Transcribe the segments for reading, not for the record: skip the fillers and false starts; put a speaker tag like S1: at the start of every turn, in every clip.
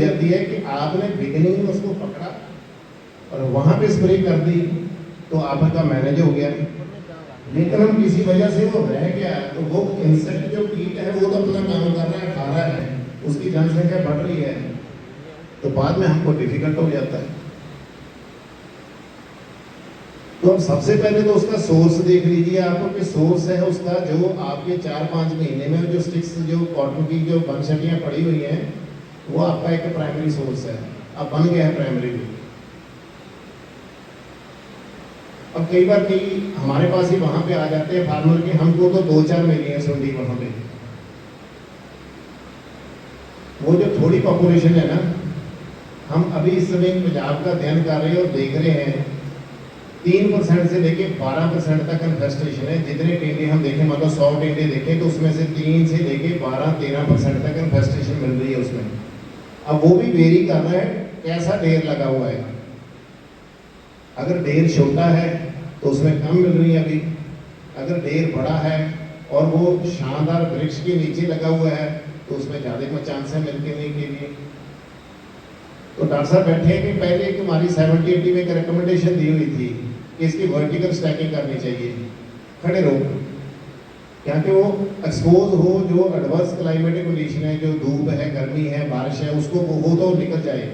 S1: जाती है कि आपने बिगिनिंग में उसको पकड़ा और वहां पे स्प्रे कर दी तो आपका मैनेज हो गया, लेकिन हम किसी वजह से वो रह गया तो वो इंसेक्ट जो कीट है वो तो अपना काम कर रहा है, खा रहा है, उसकी जनसंख्या बढ़ रही है, तो बाद में हमको डिफिकल्ट हो जाता है। तो अब सबसे पहले तो उसका सोर्स देख लीजिए आप कि सोर्स है उसका जो आपके 4-5 महीने में जो स्टिक्स जो कॉटन की जो बनशटियाँ पड़ी हुई हैं वो आपका एक प्राइमरी सोर्स है, अब बन गया है प्राइमरी। अब कई बार कई हमारे पास ही वहां पे आ जाते हैं फार्मर के, हमको तो 2-4 मिली है सुंडी वहां पे। वो जो थोड़ी पॉपुलेशन है ना, हम अभी इस समय पंजाब का अध्ययन कर रहे हैं और देख रहे हैं 3% से लेके 12% तक इन्फेस्टेशन है। जितने टेंडे हम देखें, मतलब 100 टेंडे देखें तो उसमें से 3 से लेके 12-13% तक इन्फेस्टेशन मिल रही है उसमें। अब वो भी वेरी कर रहा है कैसा ढेर लगा हुआ है। अगर ढेर छोटा है तो उसमें कम मिल रही है अभी, अगर ढेर बड़ा है और वो शानदार वृक्ष के नीचे लगा हुआ है तो उसमें ज़्यादा चांस है मिलने के लिए। तो डॉक्टर साहब बैठे हैं कि पहले एक हमारी 70-80 में एक रिकमेंडेशन दी हुई थी कि इसकी वर्टिकल स्टैकिंग करनी चाहिए, खड़े रोक, क्योंकि वो एक्सपोज हो जो एडवर्स क्लाइमेटिक कंडीशन है, जो धूप है, गर्मी है, बारिश है, उसको वो तो निकल जाए,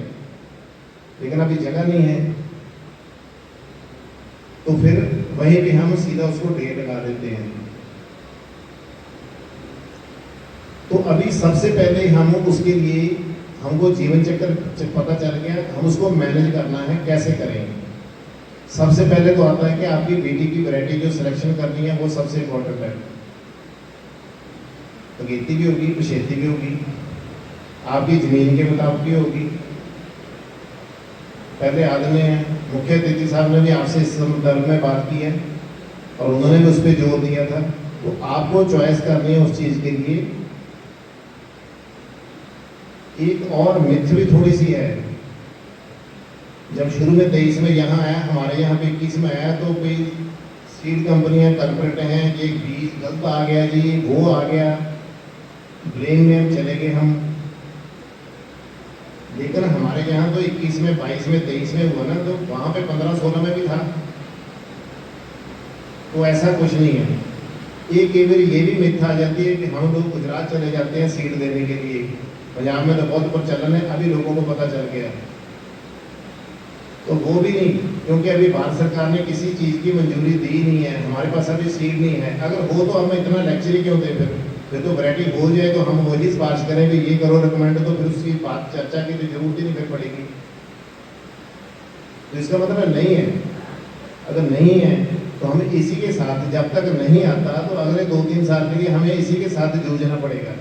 S1: लेकिन अभी जगह नहीं है तो फिर वहीं पे हम सीधा उसको ढेर लगा देते हैं। तो अभी सबसे पहले हम उसके लिए हमको जीवन चक्र पता चल गया, हम उसको मैनेज करना है, कैसे करें। सबसे पहले तो आता है कि आपकी बीटी की वैरायटी जो सिलेक्शन करनी है वो सबसे इम्पोर्टेंट है। अगेती भी होगी, पछेती भी होगी, आपकी जमीन के मुताबिक भी होगी। पहले आदमी मुख्य अतिथि साहब ने भी आपसे इस संदर्भ में बात की है और उन्होंने भी उस पर जोर दिया था। तो आपको चॉइस करनी है उस चीज़ के लिए। एक और मिथ भी थोड़ी सी है, जब शुरू में 23 में यहाँ आया, हमारे यहाँ पे 21 में आया तो कोई सीड कंपनियां कल्प्रिट हैं, ये बीज गलत आ गया जी, वो आ गया, ब्लेम में हम चले गए हम। लेकिन हमारे यहाँ तो 21 में, 22 में, 23 में हुआ ना, तो वहाँ पे 15-16 में भी था, तो ऐसा कुछ नहीं है। एक बार ये भी मिथ आ जाती है कि हम लोग गुजरात चले जाते हैं सीड देने के लिए, पंजाब में तो बहुत प्रचलन है, अभी लोगों को पता चल गया, तो वो भी नहीं, क्योंकि अभी भारत सरकार ने किसी चीज़ की मंजूरी दी नहीं है, हमारे पास अभी सीड नहीं है। अगर हो तो हम इतना लेक्चर ही क्यों दें, फिर तो वैरायटी हो जाए तो हम वही सिफारिश करें कि ये करो रिकमेंड, तो फिर उसकी बात चर्चा की तो जरूरत ही नहीं फिर पड़ेगी। तो इसका मतलब नहीं है, अगर नहीं है तो हमें इसी के साथ, जब तक नहीं आता तो अगले 2-3 साल के लिए हमें इसी के साथ जूझना पड़ेगा।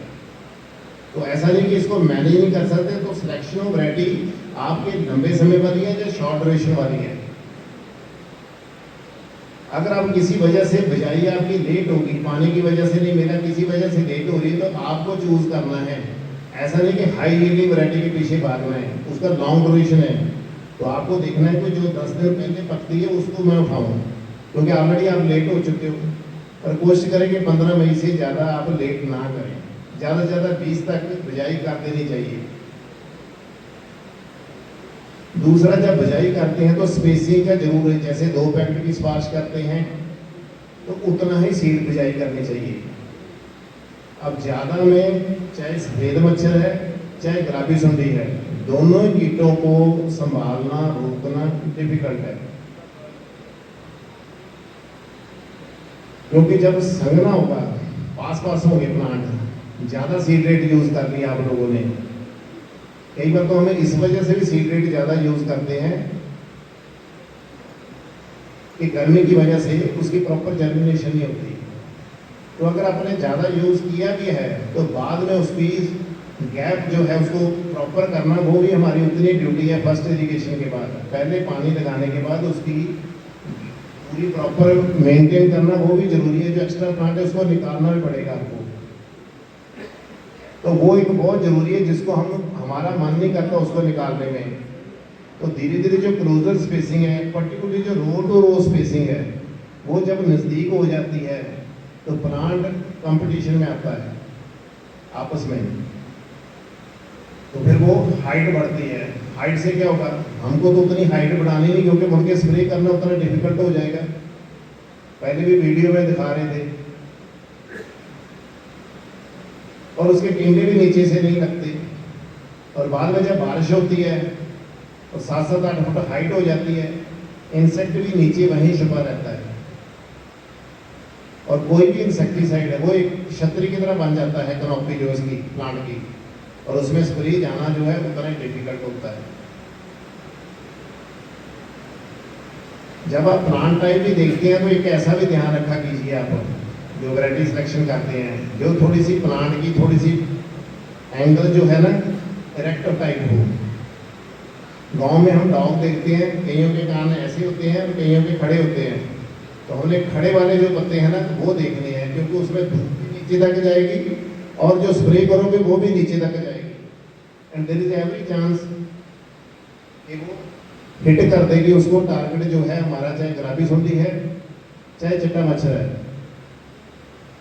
S1: तो ऐसा नहीं कि इसको मैनेज नहीं कर सकते। तो सिलेक्शन ऑफ वैरायटी आपके लंबे समय वाली है या शॉर्ट ड्यूरेशन वाली है। अगर आप किसी वजह से बिजाई आपकी लेट होगी, पानी की वजह से नहीं मिला, किसी वजह से लेट हो रही है, तो आपको चूज करना है। ऐसा नहीं कि हाई यील्डिंग वैरायटी के पीछे भागना है, उसका लॉन्ग ड्यूरेशन है, तो आपको देखना है कि जो 10 दिन पहले पकती है उसको मैं उठाऊँ, क्योंकि ऑलरेडी आप लेट हो चुके हो। और कोशिश करें कि 15 मई से ज़्यादा आप लेट ना करें, ज़्यादा से ज़्यादा 20 तक बिजाई कर देनी चाहिए। दूसरा, जब बिजाई करते हैं तो स्पेसिंग का जरूर है, जैसे 2 पैकेट की सिफारिश करते हैं तो उतना ही सीड बिजाई करनी चाहिए। अब ज़्यादा में चाहे सफेद मच्छर है चाहे गुलाबी सुंडी है, दोनों कीटों को संभालना रोकना डिफिकल्ट है, क्योंकि जब संगना होगा, पास होंगे प्लांट, ज़्यादा सीड रेट यूज़ कर लिया आप लोगों ने। कई बार तो हमें इस वजह से भी सीड रेट ज़्यादा यूज़ करते हैं कि गर्मी की वजह से उसकी प्रॉपर जर्मिनेशन नहीं होती। तो अगर आपने ज़्यादा यूज़ किया भी है तो बाद में उसकी गैप जो है उसको प्रॉपर करना, वो भी हमारी उतनी ड्यूटी है। फर्स्ट इरिगेशन के बाद, पहले पानी लगाने के बाद उसकी पूरी प्रॉपर मेंटेन करना वो भी जरूरी है। जो एक्स्ट्रा प्लांट है उसको निकालना भी पड़ेगा आपको, तो वो एक बहुत जरूरी है जिसको हमारा मन नहीं करता उसको निकालने में। तो धीरे धीरे जो क्लोजर स्पेसिंग है, पर्टिकुलरली जो रो टू रो स्पेसिंग है, वो जब नज़दीक हो जाती है तो प्लांट कंपटीशन में आता है आपस में। तो फिर वो हाइट बढ़ती है। हाइट से क्या होगा, हमको तो उतनी हाइट बढ़ानी नहीं, क्योंकि मुड़ के स्प्रे करना उतना डिफिकल्ट हो जाएगा। पहले भी वीडियो में दिखा रहे थे। और उसके टिंडे भी नीचे से नहीं लगते। और बाद में जब बारिश होती है और 7-8 फुट हाइट हो जाती है, इंसेक्ट भी नीचे वहीं छुपा रहता है। और कोई भी इंसेक्टिसाइड है वो एक छतरी की तरह बन जाता है कैनोपी जो इसकी प्लांट की, और उसमें स्प्रे जाना जो है उतना ही डिफिकल्ट होता है। जब आप प्लांट टाइप भी देखते हैं तो एक ऐसा भी ध्यान रखा कीजिए आप जो वैरायटी सिलेक्शन करते हैं, जो थोड़ी सी प्लांट की थोड़ी सी एंगल जो है ना इरेक्टर टाइप हो। गांव में हम डॉग देखते हैं, कईयों के कान ऐसे होते हैं और कईयों के खड़े होते हैं। तो हमने खड़े वाले जो पत्ते हैं ना वो देखने हैं, क्योंकि उसमें धूप भी नीचे तक जाएगी और जो स्प्रे करोगे वो भी नीचे तक जाएगी। And there is every chance कि वो हिट कर देगी उसको। टारगेट जो है हमारा चाहे गुलाबी सुंडी है चाहे चिट्टा मच्छर है,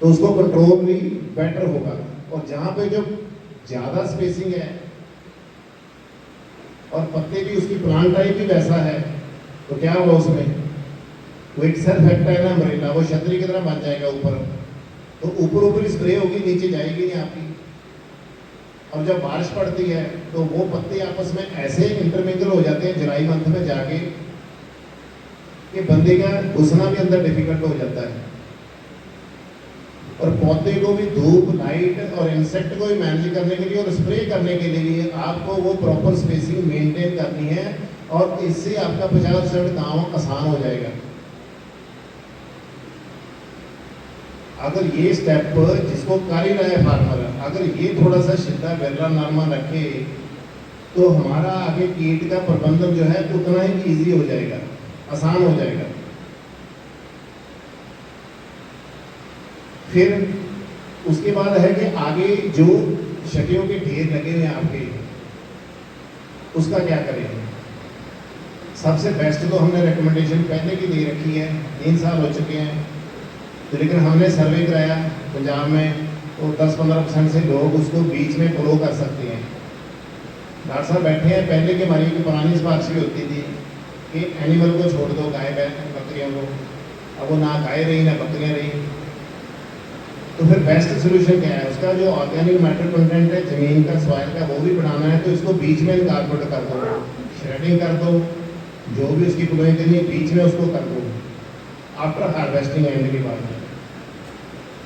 S1: तो उसको कंट्रोल भी बेटर होगा। और जहाँ पे जो ज़्यादा स्पेसिंग है और पत्ते भी उसकी प्लांट टाइप भी वैसा है, तो क्या होगा उसमें वो एक सेल्फ एक्ट है ना अम्ब्रेला, वो छतरी की तरह बन जाएगा ऊपर। तो ऊपर ऊपर स्प्रे होगी, नीचे जाएगी नहीं आपकी। और जब बारिश पड़ती है तो वो पत्ते आपस में ऐसे इंटरमिंगल हो जाते हैं जुलाई मंथ में जाके कि बंदे का घुसना भी अंदर डिफिकल्ट हो जाता है। और पौधे को भी धूप, लाइट और इंसेक्ट को भी मैनेज करने के लिए और स्प्रे करने के लिए आपको वो प्रॉपर स्पेसिंग मेंटेन करनी है, और इससे आपका 50% काम आसान हो जाएगा। अगर ये स्टेप जिसको कर ही रहा है फार्मर, अगर ये थोड़ा सा शिद्दा बिरला नरमा रखे तो हमारा आगे कीट का प्रबंधन जो है उतना ही इजी हो जाएगा, आसान हो जाएगा। फिर उसके बाद है कि आगे जो छटियों के ढेर लगे हुए हैं आपके, उसका क्या करें। सबसे बेस्ट तो हमने रिकमेंडेशन पहले की दे रखी है, 3 साल हो चुके हैं। तो लेकिन हमने सर्वे कराया पंजाब में तो 10-15% से लोग उसको बीच में फॉलो कर सकते हैं। डॉक्टर साहब बैठे हैं, पहले की हमारी एक पुरानी सिफारिश भी होती थी कि एनिमल को छोड़ दो, गाय बकरियों को। अब वो ना गाय रही ना बकरियाँ रही। तो फिर बेस्ट सोल्यूशन क्या है, उसका जो ऑर्गेनिक मैटर कंटेंट है ज़मीन का, सॉइल का, वो भी बढ़ाना है। तो इसको बीच में इनकॉर्पोरेट कर दो, श्रेडिंग कर दो, जो भी उसकी प्लॉइंग करनी है बीच में उसको कर दो आफ्टर हार्वेस्टिंग एंड के बाद।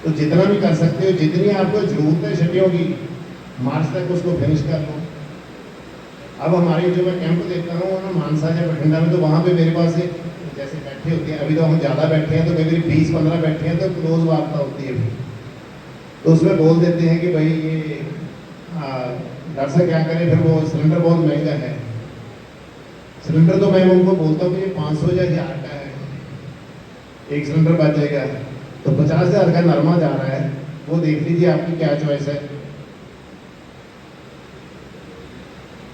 S1: तो जितना भी कर सकते हो, जितनी आपको जरूरत है छटियों की, मार्च तक उसको फिनिश कर लो। अब हमारे जो मैं कैंप देखता हूँ ना मानसा या बठिंडा में, तो वहाँ पे मेरे पास जैसे बैठे होते हैं, अभी तो हम ज़्यादा बैठे हैं, तो कई बार 20-15 बैठे हैं, तो क्लोज वार्ता होती है। तो उसमें बोल देते हैं कि भाई ये डॉक्टर साहब क्या करें, फिर वो सिलेंडर बहुत महंगा है। सिलेंडर तो मैं उनको बोलता हूँ कि ये 500 या 1000 का है, एक सिलेंडर बच जाएगा। तो 50,000 का नरमा जा रहा है, वो देख लीजिए आपकी क्या चॉइस है।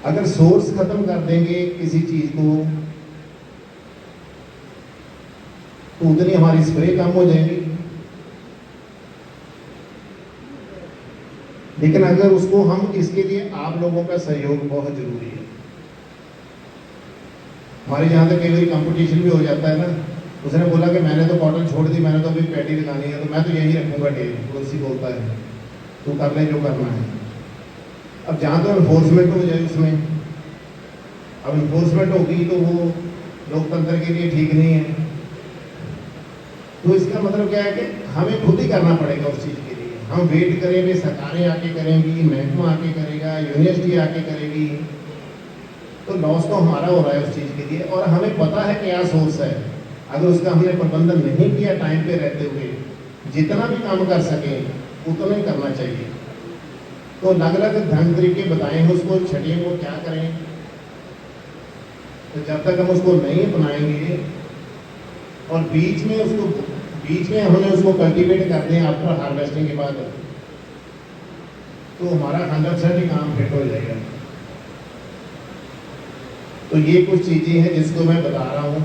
S1: अगर सोर्स खत्म कर देंगे किसी चीज को तो उतनी हमारी स्प्रे कम हो जाएगी। लेकिन अगर उसको हम, इसके लिए आप लोगों का सहयोग बहुत जरूरी है। हमारे यहाँ तक कई बार कंपटीशन भी हो जाता है ना, उसने बोला कि मैंने तो कॉटन छोड़ दी, मैंने तो अभी पैडी लगानी है, तो मैं तो यही रखूंगा ढेर। पड़ोसी बोलता है तू कर ले जो करना है। अब जहाँ तो इन्फोर्समेंट हो जाए उसमें, अब इन्फोर्समेंट होगी तो वो लोकतंत्र के लिए ठीक नहीं है। तो इसका मतलब क्या है कि हमें खुद ही करना पड़ेगा उस चीज़ के लिए। हम वेट करेंगे, सरकारें आके करेंगी, महकमा आके करेगा, यूनिवर्सिटी आके करेगी, तो लॉस तो हमारा हो रहा है उस चीज़ के लिए। और हमें पता है क्या सोर्स है, अगर उसका हमने प्रबंधन नहीं किया टाइम पे रहते हुए, जितना भी काम कर सकें उतना ही करना चाहिए। तो अलग अलग ढंग तरीके बताए हैं उसको, छटियों को क्या करें। तो जब तक हम उसको नहीं अपनाएंगे और बीच में हमने उसको कल्टीवेट कर दें आफ्टर हार्वेस्टिंग के बाद, तो हमारा 100% ही काम फिट हो जाएगा। तो ये कुछ चीज़ें हैं जिसको मैं बता रहा हूँ।